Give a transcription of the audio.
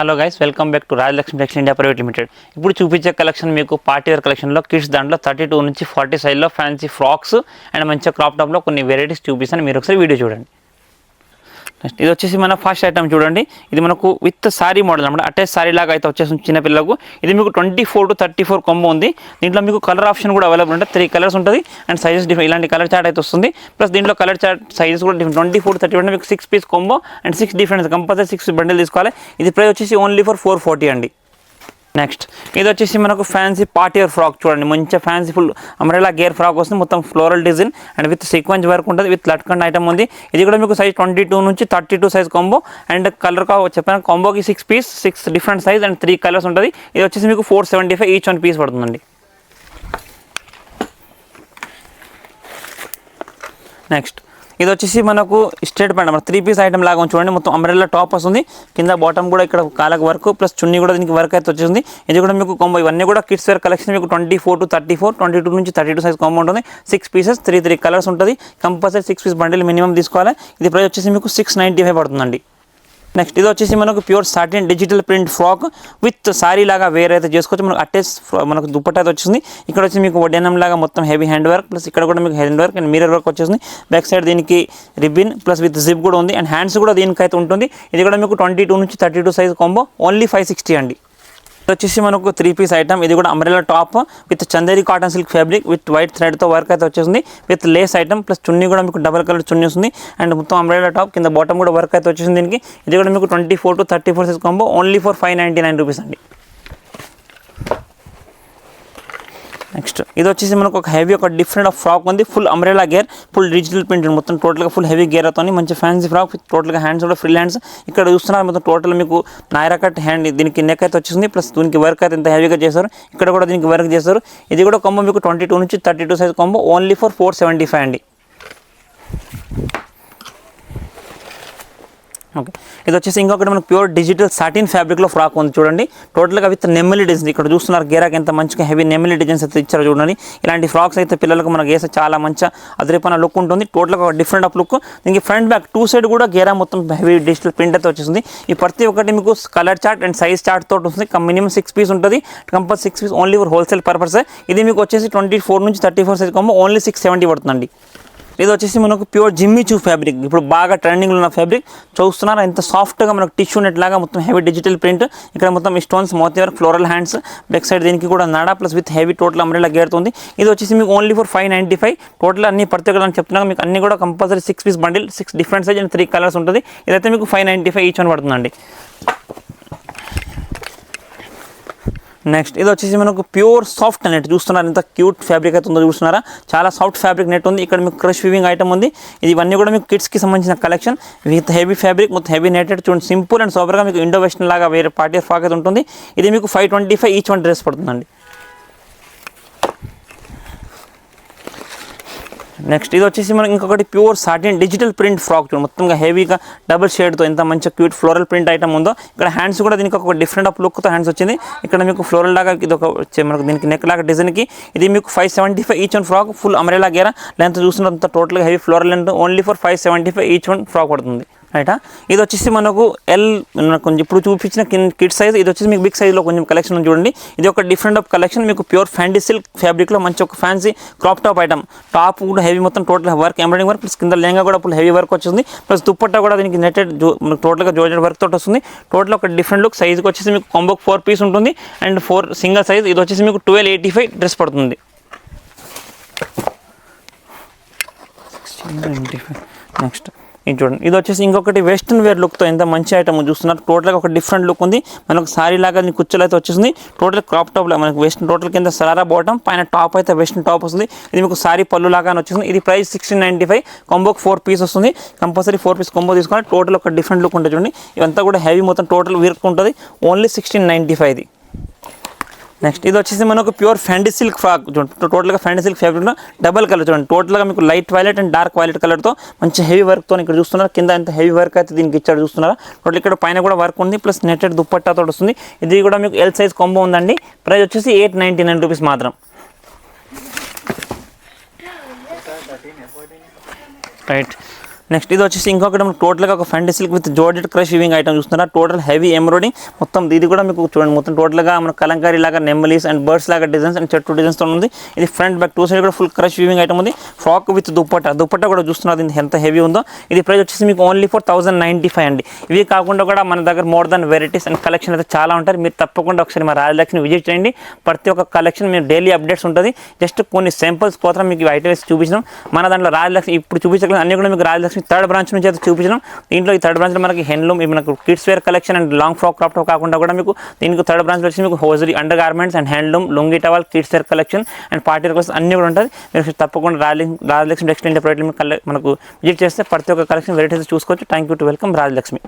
Hello guys, welcome back to Rajalakshmi textile India private limited. ఇప్పుడు చూపించే collection మీకు party wear కలెక్షన్లో కిడ్స్ దాంట్లో 32 నుంచి 40 సైజ్లో ఫ్యాన్సీ ఫ్రాక్స్ అండ్ మంచిగా క్రాప్ టాప్లో కొన్ని వెరైటీస్ చూపిస్తాను. మీరు ఒకసారి వీడియో చూడండి. నెక్స్ట్ ఇది వచ్చేసి మన ఫస్ట్ ఐటమ్ చూడండి. ఇది మనకు విత్ సారీ మోడల్ అనమాట. అటాచ్ సారీ లాగా అయితే వచ్చేసి చిన్నపిల్లలకు. ఇది మీకు 24 to 34 కొంబో ఉంది. దీంట్లో మీకు కలర్ ఆప్షన్ కూడా అవైలబుల్ ఉంటుంది. 3 కలర్స్ ఉంటుంది అండ్ సైజెస్ డిఫరెంట్. ఇలాంటి కలర్ చార్ట్ అయితే వస్తుంది. ప్లస్ దీంట్లో కలర్ చార్ట్ సైజెస్ కూడా డిఫరెంట్. 24 to 34 మీకు 6 piece combo and 6 different. Compulsory 6 bundle తీసుకోవాలి. ఇది ప్రైస్ వచ్చేసి ఓన్లీ ఫర్ 440 అండి. నెక్స్ట్ ఇది వచ్చేసి మనకు ఫ్యాన్సీ పార్టీ వేర్ ఫ్రాక్ చూడండి. మంచిగా fancy full umbrella gear frock వస్తుంది. మొత్తం floral design and with sequence work ఉంటుంది. విత్ లట్కండ్ ఐటమ్ ఉంది. ఇది కూడా మీకు సైజ్ 22 నుంచి 32 సైజ్ కాంబో అండ్ కలర్ చెప్పిన కాంబోకి 6 piece 6 different size and 3 colours ఉంటుంది. ఇది వచ్చేసి మీకు 475 ఈచ్ 1 పీస్ పడుతుందండి. నెక్స్ట్ ఇది వచ్చేసి మనకు స్ట్రేట్ ప్యాంట్ మన 3 పీస్ ఐటమ్ లాగా చూడండి. మొత్తం అంబ్రెల్లా టాప్ వస్తుంది. కింద బాటమ్ కూడా ఇక్కడ కాలకు వర్క్ ప్లస్ చున్నీ కూడా దీనికి వర్క్ అయితే వచ్చేసింది. ఇది కూడా మీకు కాంబో. ఇవన్నీ కూడా కిడ్స్ వేర్ కలెక్షన్ మీకు 24 to 34, 22 నుంచి 32 సైజ్ కాంబో ఉంటుంది. 6 పీసెస్ 3 కలర్స్ ఉంటుంది. కంపల్సరీ 6 పీస్ బండిల్ మినిమం తీసుకోవాలి. ఇది ప్రైస్ వచ్చేసి మీకు 695 పడుతుందండి. నెక్స్ట్ ఇది వచ్చేసి మనకు pure satin digital print frock with sorry లాగా వేర్ అయితే చేసుకోవచ్చు. మనకు అటాచ్ మనకు దుప్పట్ట అయితే వచ్చింది. ఇక్కడ వచ్చి మీకు వడ్డెనం లాగా మొత్తం హెవీ హ్యాండ్ వర్క్ ప్లస్ ఇక్కడ కూడా మీకు hand work and mirror work వచ్చేసింది. బ్యాక్ సైడ్ దీనికి రిబ్బిన్ ప్లస్ విత్ జిప్ కూడా ఉంది అండ్ హ్యాండ్స్ కూడా దీనికైతే ఉంటుంది. ఇది కూడా మీకు 22 నుంచి 32 సైజ్ కాంబో ఓన్లీ 560 అండి. ఇది వచ్చేసి మనకు 3 పీస్ ఐటమ్. ఇది కూడా umbrella top with Chanderi cotton silk fabric with white థ్రెడ్తో వర్క్ అయితే వచ్చేసింది. With lace item plus chunni కూడా మీకు డబల్ కలర్ చున్నీ వస్తుంది అండ్ మొత్తం అంబ్రెల్లా టాప్ కింద బాటమ్ కూడా వర్క్ అయితే వచ్చేసింది దీనికి. ఇది కూడా మీకు 24 to 34 size combo only for 599 rupees అండి. నెక్స్ట్ ఇది వచ్చేసి మనకు ఒక హెవీ ఒక డిఫరెంట్ ఆఫ్ ఫ్రాక్ ఉంది. ఫుల్ అంబ్రెల్లా గేర్ ఫుల్ డిజిటల్ ప్రింట్ మొత్తం టోటల్గా ఫుల్ హెవీ గేర్ అవుతుంది. మంచి ఫ్యాన్సీ ఫ్రాక్ విత్ టోటల్గా హ్యాండ్స్ కూడా ఫ్రిల్ హ్యాండ్స్. ఇక్కడ చూస్తున్నారు మొత్తం టోటల్ మీకు నాయరా కట్ హ్యాండ్ దీనికి నెక్ అయితే వచ్చేసింది. ప్లస్ దీనికి వర్క్ అయితే ఎంత హెవీగా చేస్తారు. ఇక్కడ కూడా దీనికి వర్క్ చేస్తారు. ఇది కూడా కాంబో మీకు 22 నుంచి 32 సైజ్ కాంబో ఓన్లీ ఫర్ 475 అండి. ఓకే ఇది వచ్చేసి ఇంకొకటి మనకు ప్యూర్ డిజిటల్ సాటిన్ ఫ్యాబ్రిక్లో ఫ్రాక్ ఉంది చూడండి. టోటల్గా విత్ నెమ్మిలి డిజైన్. ఇక్కడ చూస్తున్నారు గేరాకి ఎంత మంచిగా హెవీ నెమ్మిలి డిజైన్స్ అయితే ఇచ్చారో చూడండి. ఇలాంటి ఫ్రాక్స్ అయితే పిల్లలకు మనకు వేస్తే చాలా మంచిగా అదిరిపోయిన లుక్ ఉంటుంది. టోటల్గా ఒక డిఫరెంట్ ఆఫ్ లుక్. దీనికి ఫ్రంట్ బ్యాక్ 2 సైడ్ కూడా గేరా మొత్తం హెవీ డిజిటల్ ప్రింట్ అయితే వచ్చేసింది. ఈ ప్రతి ఒక్కటి మీకు colour chart and size chart తోటి వస్తుంది. మినిమం 6 పీస్ ఉంటుంది. Compulsory 6 piece only for wholesale purpose. ఇది మీకు వచ్చేసి 24 నుంచి 34 సైజ్ కాంబో ఓన్లీ 670 పడుతుందండి. ఇది వచ్చేసి మనకు ప్యూర్ జిమ్మీ చూ ఫ్యాబ్రిక్. ఇప్పుడు బాగా ట్రెండింగ్లో ఉన్న ఫ్యాబ్రిక్ చూస్తున్నారు. ఎంత సాఫ్ట్గా మనకు టిష్యూ నెట్ లాగా మొత్తం హెవీ డిజిటల్ ప్రింట్. ఇక్కడ మొత్తం స్టోన్స్ మోతీ work floral hands back side దీనికి కూడా నాడా plus with heavy total umbrella గేరుతుంది. ఇది వచ్చేసి మీకు ఓన్లీ ఫర్ 595. టోటల్ అన్ని ప్రతి ఒక్కటి చెప్తున్నాను మీకు అన్ని కూడా compulsory 6 piece bundle 6 different size and 3 colours ఉంటుంది. ఇదైతే మీకు 595 ఈచ్ 1 పడుతుందండి. నెక్స్ట్ ఇది వచ్చేసి మనకు ప్యూర్ సాఫ్ట్ నెట్ చూస్తున్నారు. ఎంత క్యూట్ ఫ్యాబ్రిక్ అయితే ఉందో చూస్తున్నారా. చాలా సాఫ్ట్ ఫ్యాబ్రిక్ నెట్ ఉంది. ఇక్కడ మీకు క్రష్ వీవింగ్ ఐటమ్ ఉంది. ఇది ఇవన్నీ కూడా మీకు కిడ్స్కి సంబంధించిన కలెక్షన్ విత్ హెవీ ఫ్యాబ్రిక్ మొత్తం హెవీ నెటెడ్ చూడండి. సింపుల్ అండ్ సూపర్గా మీకు ఇండో వెస్టర్న్ లాగా వేరే పార్టీ ఫ్రాక్ అయితే ఉంటుంది. ఇది మీకు 525 ఈచ్ 1 డ్రెస్ పడుతుందండి. నెక్స్ట్ ఇది వచ్చేసి మనకి ఇంకొకటి pure satin digital print frock చూడండి. మొత్తంగా హెవీగా డబుల్ షేడ్తో ఎంత మంచిగా క్యూట్ ఫ్లోరల్ ప్రింట్ ఐటమ్ ఉందో. ఇక్కడ హ్యాండ్స్ కూడా దీనికి ఒక డిఫరెంట్ ఆఫ్ లుక్తో హ్యాండ్స్ వచ్చింది. ఇక్కడ మీకు ఫ్లోరల్ లాగా ఇది ఒక మనకు దీనికి నెక్ లాగా డిజైన్కి ఇది మీకు 575 ఈచ్ 1 ఫ్రాక్. ఫుల్ అంబ్రెల్లా గేరా లెంత్ చూసినంత టోటల్గా heavy floral length only for 575 each 1 frock పడుతుంది. రైటా ఇది వచ్చేసి మనకు కొంచెం ఇప్పుడు చూపించిన కిడ్ సైజ్. ఇది వచ్చేసి మీకు బిగ్ సైజ్లో కొంచెం కలెక్షన్ చూడండి. ఇది ఒక డిఫరెంట్ ఆఫ్ కలెక్షన్ మీకు ప్యూర్ ఫ్యాండీ సిల్క్ ఫ్యాబ్రిక్లో మంచి ఒక fancy crop top item. Top కూడా హెవీ మొత్తం total work embroidering work plus కింద లెహంగా కూడా ఫుల్ హెవీ వర్క్ వచ్చింది. ప్లస్ దుప్పట్టా కూడా దీనికి నెటెడ్ టోటల్గా జోజెడ్ వర్క్ తోటి వస్తుంది. టోటల్ ఒక డిఫరెంట్ లుక్. సైజ్కి వచ్చేసి మీకు కాంబోకి 4 పీస్ ఉంటుంది అండ్ 4 సింగిల్ సైజ్. ఇది వచ్చేసి మీకు 1285 డ్రెస్ పడుతుంది. 1695. నెక్స్ట్ ఇది చూడండి. ఇది వచ్చేసి ఇంకొకటి వెస్ట్రన్ వేర్ లుక్తో ఎంత మంచి ఐటమ్ చూస్తున్నారు. టోటల్గా ఒక డిఫరెంట్ లుక్ ఉంది. మనకు సారీ లాగా కుచ్చులు అయితే వచ్చేసింది. టోటల్ క్రాప్ టాప్లో మనకు వెస్ట్రన్ టోటల్ కింద సరారా బాటమ్ పైన టాప్ అయితే వెస్ట్రన్ టాప్ వస్తుంది. ఇది మీకు సారీ పళ్ళు లాగా వచ్చేసింది. ఇది ప్రైస్ 1695. కాంబోకి 4 పీస్ వస్తుంది. కంపల్సరీ 4 పీస్ కాంబో తీసుకోవాలి. టోటల్ ఒక డిఫరెంట్ లుక్ ఉంటుంది చూడండి. ఇవంతా కూడా హెవీ మొత్తం టోటల్ వర్క్ ఉంటుంది. ఓన్లీ 1695. నెక్స్ట్ ఇది వచ్చేసి మనకు ప్యూర్ ఫ్యాండీ సిల్క్ ఫ్రాక్ చూడండి. టోటల్గా ఫ్యాండీ సిల్క్ ఫ్యాబ్రిక్లో డబల్ కలర్ చూడండి. టోటల్గా మీకు light violet and dark violet కలర్తో మంచి హెవీ వర్క్తో ఇక్కడ చూస్తున్నారు. కింద ఎంత హెవీ వర్క్ అయితే దీనికి ఇచ్చాడు చూస్తున్నారా. టోటల్ ఇక్కడ పైన కూడా వర్క్ ఉంది ప్లస్ నెట్టెడ్ దుప్పట్టాతో వస్తుంది. ఇది కూడా మీకు ఎల్ సైజ్ కాంబో ఉందండి. ప్రైస్ వచ్చేసి 899 రూపీస్ మాత్రం. రైట్ నెక్స్ట్ ఇది వచ్చేసి ఇంకొకటి టోటల్గా ఒక Fenty silk with georgette crush weaving item చూస్తున్నారా, టోటల్ హెవీ ఎంబ్రాయిడింగ్ మొత్తం. ఇది కూడా మీకు చూడండి మొత్తం టోటల్గా మన కలంకారీ లాగా నెమ్మలీస్ అండ్ బర్డ్స్ లాగా డిజైన్స్ అండ్ చెట్టు డిజైన్స్తో ఉంది. ఇది ఫ్రంట్ బ్యాక్ 2 సైడ్ కూడా ఫుల్ క్రష్ వీవింగ్ ఐటమ్ ఉంది. ఫ్రాక్ విత్ దుప్పట్టా కూడా చూస్తున్నారు ఇది ఎంత హెవీ ఉందో. ఇది ప్రైస్ వచ్చేసి మీకు ఓన్లీ ఫర్ 1095 అండి. ఇవి కాకుండా కూడా మన దగ్గర more than varieties and collection అయితే చాలా ఉంటాయి. మీరు తప్పకుండా ఒకసారి మా రాజలక్ష్మి విజిట్ చేయండి. ప్రతి ఒక్క కలెక్షన్ మీరు డైలీ అప్డేట్స్ ఉంటుంది. జస్ట్ కొన్ని సింపుల్స్ కోసం మీకు ఐటమ్స్ చూపించడం. మన దాంట్లో రాజలక్ష్మి ఇప్పుడు చూపించగలిగిన అన్ని కూడా మీకు రాజలక్ష్మి 3rd బ్రాంచ్ నుంచి అయితే చూపించడం. దీంట్లో ఈ 3rd బ్రాంచ్లో మనకి హ్యాండ్లూమ్, మనకు kids wear collection and long frock crop top కాకుండా కూడా మీకు దీనికి 3rd బ్రాంచ్లో వచ్చి మీకు hosiery, undergarments and handloom, lungi towel, kids wear collection and party wear collection అన్ని కూడా ఉంటుంది. మీరు తప్పకుండా రాజలక్ష్మి టెక్స్టైల్ ఇండియా ప్రైవేట్ మనకు విజిట్ చేస్తే ప్రతి ఒక్క కలెక్షన్ వెరైటీస్ చూసుకోవచ్చు. Thank you to welcome Rajalakshmi.